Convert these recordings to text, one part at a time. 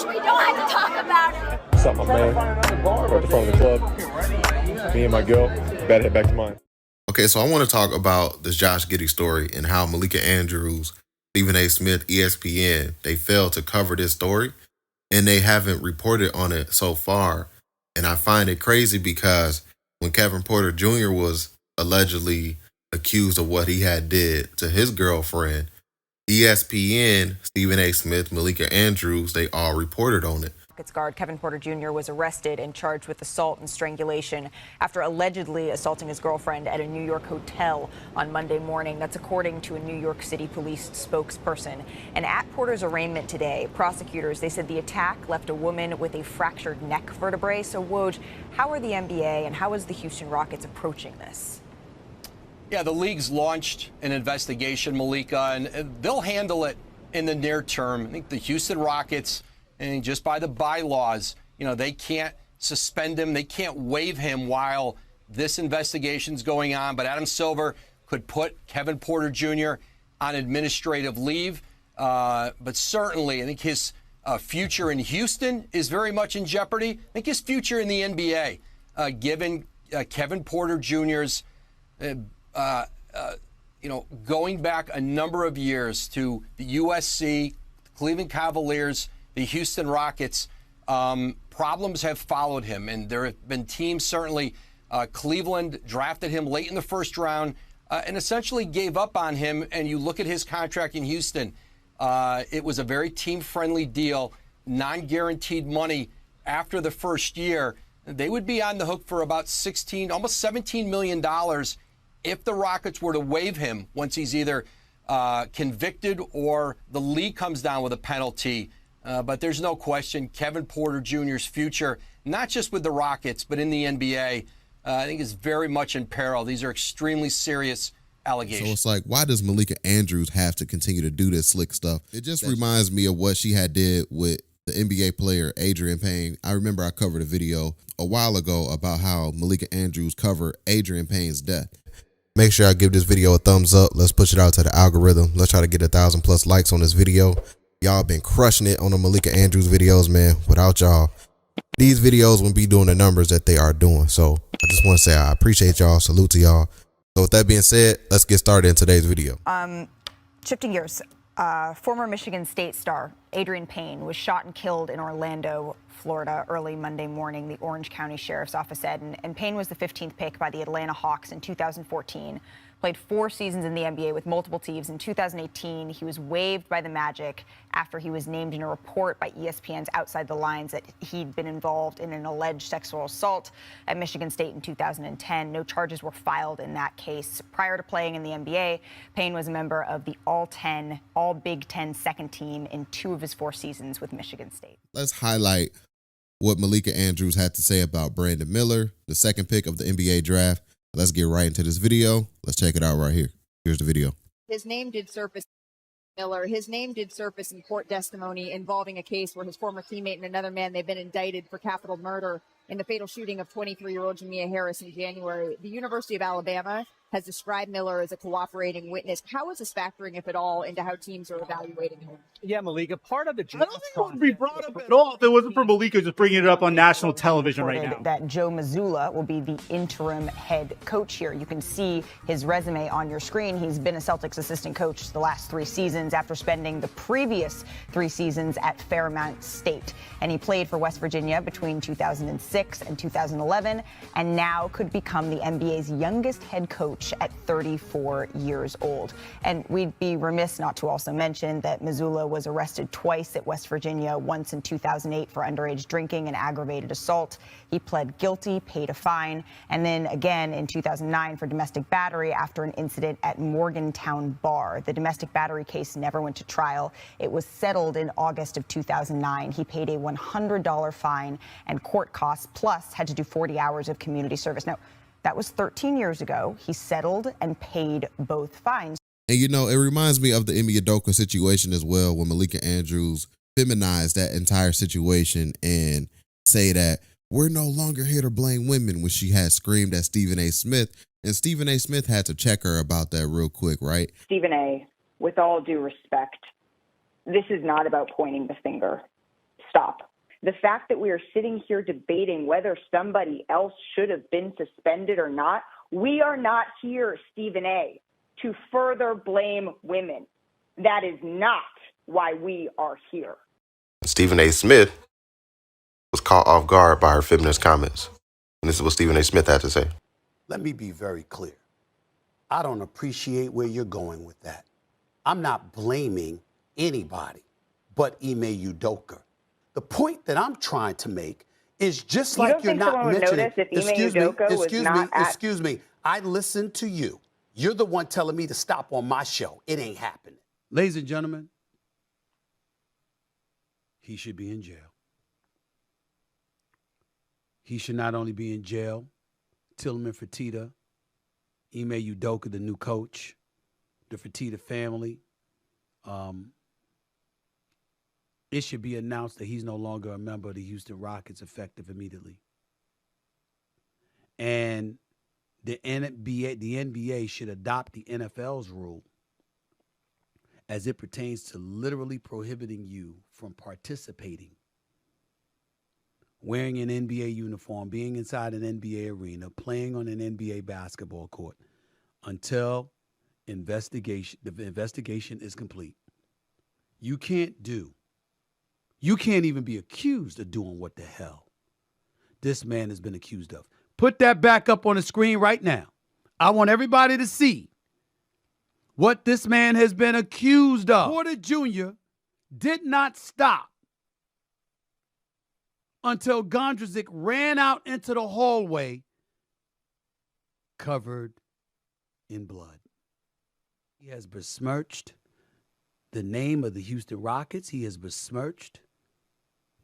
Josh. We don't have to talk about it. What's up, my man? We're at the front of the club. Me and my girl. Better head back to mine. Okay, so I want to talk about this Josh Giddey story and how Malika Andrews, Stephen A. Smith, ESPN, they failed to cover this story and they haven't reported on it so far. And I find it crazy because when Kevin Porter Jr. was allegedly accused of what he had did to his girlfriend, ESPN, Stephen A. Smith, Malika Andrews, they all reported on it. Guard Kevin Porter Jr. was arrested and charged with assault and strangulation after allegedly assaulting his girlfriend at a New York hotel on Monday morning. That's according to a New York City police spokesperson. And at Porter's arraignment today, prosecutors, they said the attack left a woman with a fractured neck vertebrae. So, Woj, how are the NBA and how is the Houston Rockets approaching this? Yeah, the league's launched an investigation, Malika, and they'll handle it in the near term. I think the Houston Rockets, and just by the bylaws, they can't suspend him. They can't waive him while this investigation's going on. But Adam Silver could put Kevin Porter Jr. on administrative leave. But certainly, I think his future in Houston is very much in jeopardy. I think his future in the NBA, given Kevin Porter Jr.'s, going back a number of years to the USC, Cleveland Cavaliers, the Houston Rockets, problems have followed him. And there have been teams, certainly Cleveland drafted him late in the first round and essentially gave up on him. And you look at his contract in Houston, it was a very team-friendly deal, non-guaranteed money after the first year. They would be on the hook for about almost $17 million if the Rockets were to waive him once he's either convicted or the league comes down with a penalty. But there's no question Kevin Porter Jr.'s future, not just with the Rockets, but in the NBA, I think is very much in peril. These are extremely serious allegations. So it's like, why does Malika Andrews have to continue to do this slick stuff? It just reminds me of what she had did with the NBA player Adrian Payne. I remember I covered a video a while ago about how Malika Andrews covered Adrian Payne's death. Make sure I give this video a thumbs up. Let's push it out to the algorithm. Let's try to get 1,000+ likes on this video. Y'all been crushing it on the Malika Andrews videos, man. Without y'all, these videos wouldn't be doing the numbers that they are doing. So I just want to say I appreciate y'all. Salute to y'all. So with that being said, let's get started in today's video. Shifting gears, former Michigan State star Adrian Payne was shot and killed in Orlando, Florida, early Monday morning, the Orange County Sheriff's Office said. And Payne was the 15th pick by the Atlanta Hawks in 2014. Played 4 seasons in the NBA with multiple teams. In 2018, he was waived by the Magic after he was named in a report by ESPN's Outside the Lines that he'd been involved in an alleged sexual assault at Michigan State in 2010. No charges were filed in that case. Prior to playing in the NBA, Payne was a member of the All Big Ten second team in 2 of his 4 seasons with Michigan State. Let's highlight what Malika Andrews had to say about Brandon Miller, the second pick of the NBA draft. Let's get right into this video. Let's check it out right here. Here's the video. His name did surface, Miller. His name did surface in court testimony involving a case where his former teammate and another man, they've been indicted for capital murder in the fatal shooting of 23-year-old Jamia Harris in January. The University of Alabama has described Miller as a cooperating witness. How is this factoring, if at all, into how teams are evaluating him? Yeah, Malika, part of the I don't think it would be brought up at all if it wasn't for Malika just bringing it up on national television right now. That Joe Mazzulla will be the interim head coach here. You can see his resume on your screen. He's been a Celtics assistant coach the last 3 seasons after spending the previous 3 seasons at Fairmount State. And he played for West Virginia between 2006 and 2011, and now could become the NBA's youngest head coach at 34 years old. And we'd be remiss not to also mention that Mazzulla was arrested twice at West Virginia, once in 2008 for underage drinking and aggravated assault. He pled guilty, paid a fine, and then again in 2009 for domestic battery after an incident at Morgantown Bar. The domestic battery case never went to trial. It was settled in August of 2009. He paid a $100 fine and court costs, plus had to do 40 hours of community service. Now, that was 13 years ago. He settled and paid both fines. And it reminds me of the Emi Udoka situation as well, when Malika Andrews feminized that entire situation and say that we're no longer here to blame women, when she had screamed at Stephen A. Smith. And Stephen A. Smith had to check her about that real quick, right? Stephen A., with all due respect, this is not about pointing the finger. Stop. The fact that we are sitting here debating whether somebody else should have been suspended or not, we are not here, Stephen A., to further blame women. That is not why we are here. Stephen A. Smith was caught off guard by her feminist comments. And this is what Stephen A. Smith had to say. Let me be very clear. I don't appreciate where you're going with that. I'm not blaming anybody but Ime Udoka. The point that I'm trying to make is just like you're not mentioning. Excuse me. I listened to you. You're the one telling me to stop on my show. It ain't happening. Ladies and gentlemen, he should be in jail. He should not only be in jail, Tillman Fertitta, Ime Udoka, the new coach, the Fertitta family. It should be announced that he's no longer a member of the Houston Rockets, effective immediately. And the NBA should adopt the NFL's rule as it pertains to literally prohibiting you from participating, wearing an NBA uniform, being inside an NBA arena, playing on an NBA basketball court until the investigation is complete. You can't even be accused of doing what the hell this man has been accused of. Put that back up on the screen right now. I want everybody to see what this man has been accused of. Porter Jr. did not stop until Gondrezick ran out into the hallway covered in blood. He has besmirched the name of the Houston Rockets. He has besmirched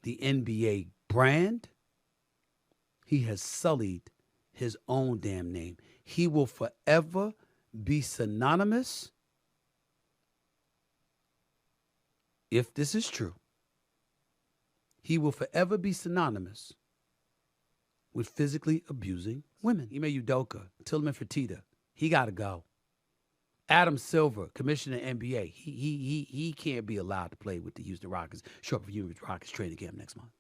the NBA brand. He has sullied his own damn name. He will forever be synonymous, if this is true, he will forever be synonymous with physically abusing women. Ime Udoka, Tillman Fertitta, he got to go. Adam Silver, commissioner NBA, he can't be allowed to play with the Houston Rockets. Show up for Houston Rockets training camp next month.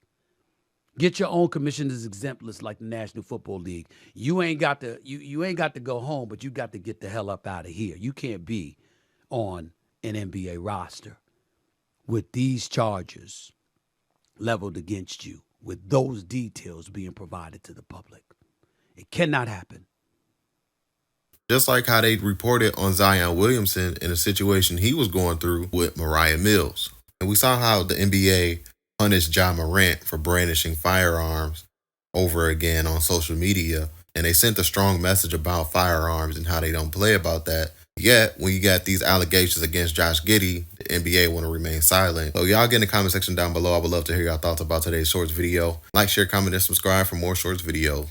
Get your own commissioners exempt list like the National Football League. You ain't got to go home, but you got to get the hell up out of here. You can't be on an NBA roster with these charges leveled against you, with those details being provided to the public. It cannot happen. Just like how they reported on Zion Williamson in a situation he was going through with Mariah Mills. And we saw how the NBA punished Ja Morant for brandishing firearms over again on social media. And they sent a strong message about firearms and how they don't play about that. Yet, when you got these allegations against Josh Giddey, the NBA want to remain silent. So y'all get in the comment section down below. I would love to hear your thoughts about today's shorts video. Like, share, comment, and subscribe for more shorts videos.